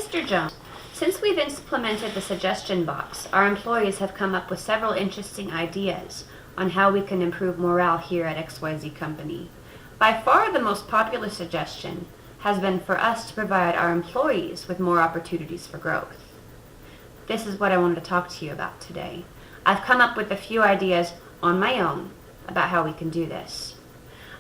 Mr. Jones, since we've implemented the suggestion box, our employees have come up with several interesting ideas on how we can improve morale here at XYZ Company. By far the most popular suggestion has been for us to provide our employees with more opportunities for growth. This is what I wanted to talk to you about today. I've come up with a few ideas on my own about how we can do this.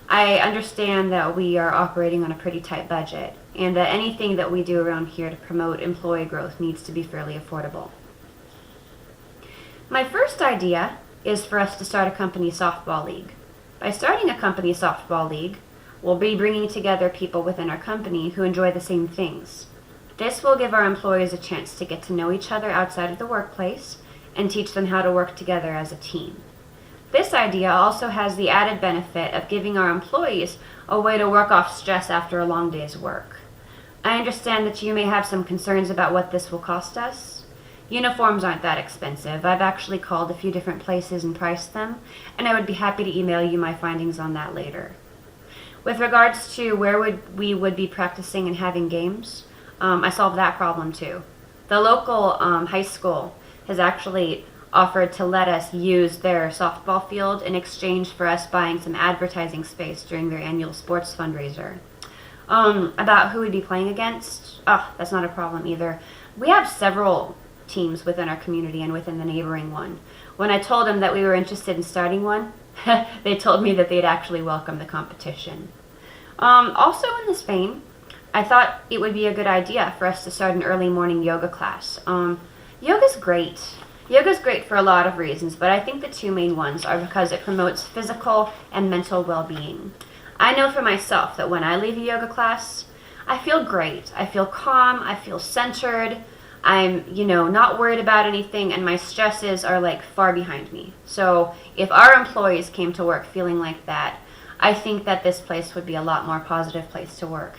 I understand that we are operating on a pretty tight budget, and that anything that we do around here to promote employee growth needs to be fairly affordable. My first idea is for us to start a company softball league. By starting a company softball league, we'll be bringing together people within our company who enjoy the same things. This will give our employees a chance to get to know each other outside of the workplace and teach them how to work together as a team. This idea also has the added benefit of giving our employees a way to work off stress after a long day's work. I understand that you may have some concerns about what this will cost us. Uniforms aren't that expensive. I've actually called a few different places and priced them, and I would be happy to email you my findings on that later. With regards to where we would be practicing and having games, I solved that problem too. The local high school has actually offered to let us use their softball field in exchange for us buying some advertising space during their annual sports fundraiser. About who we'd be playing against, that's not a problem either. We have several teams within our community and within the neighboring one. When I told them that we were interested in starting one, they told me that they'd actually welcome the competition. Also in this vein, I thought it would be a good idea for us to start an early morning yoga class. Yoga's great. Yoga's great for a lot of reasons, but I think the two main ones are because it promotes physical and mental well-being. I know for myself that when I leave a yoga class, I feel great. I feel calm, I feel centered, I'm, not worried about anything, and my stresses are like far behind me. So if our employees came to work feeling like that, I think that this place would be a lot more positive place to work.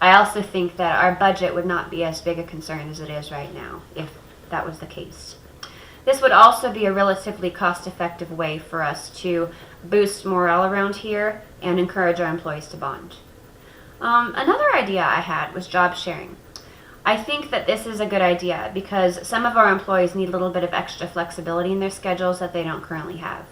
I also think that our budget would not be as big a concern as it is right now, if that was the case. This would also be a relatively cost-effective way for us to boost morale around here and encourage our employees to bond. Another idea I had was job sharing. I think that this is a good idea because some of our employees need a little bit of extra flexibility in their schedules that they don't currently have.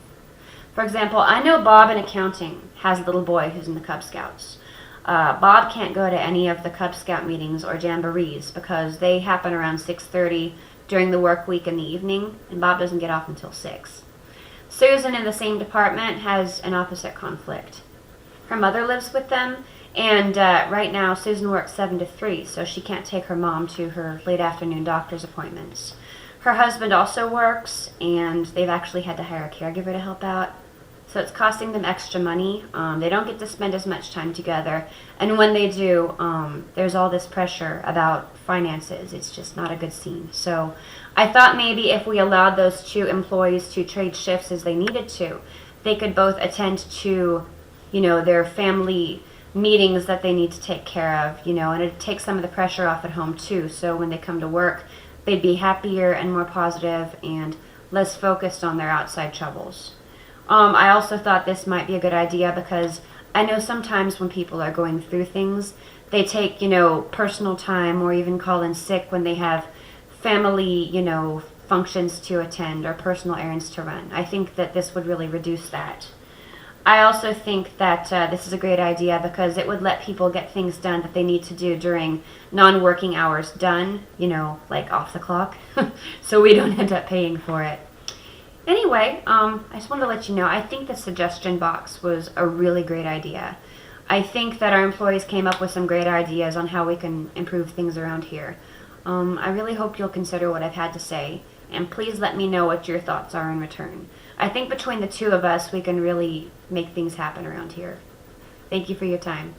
For example, I know Bob in accounting has a little boy who's in the Cub Scouts. Bob can't go to any of the Cub Scout meetings or jamborees because they happen around 6:30 during the work week in the evening, and Bob doesn't get off until 6. Susan in the same department has an opposite conflict. Her mother lives with them, and right now Susan works 7 to 3, so she can't take her mom to her late afternoon doctor's appointments. Her husband also works, and they've actually had to hire a caregiver to help out. So it's costing them extra money. They don't get to spend as much time together. And when they do, there's all this pressure about finances. It's just not a good scene. So I thought maybe if we allowed those two employees to trade shifts as they needed to, they could both attend to, their family meetings that they need to take care of, and it'd take some of the pressure off at home too. So when they come to work, they'd be happier and more positive and less focused on their outside troubles. I also thought this might be a good idea because I know sometimes when people are going through things, they take, personal time or even call in sick when they have family, functions to attend or personal errands to run. I think that this would really reduce that. I also think that this is a great idea because it would let people get things done that they need to do during non-working hours done, like off the clock, so we don't end up paying for it. Anyway, I just wanted to let you know, I think the suggestion box was a really great idea. I think that our employees came up with some great ideas on how we can improve things around here. I really hope you'll consider what I've had to say, and please let me know what your thoughts are in return. I think between the two of us, we can really make things happen around here. Thank you for your time.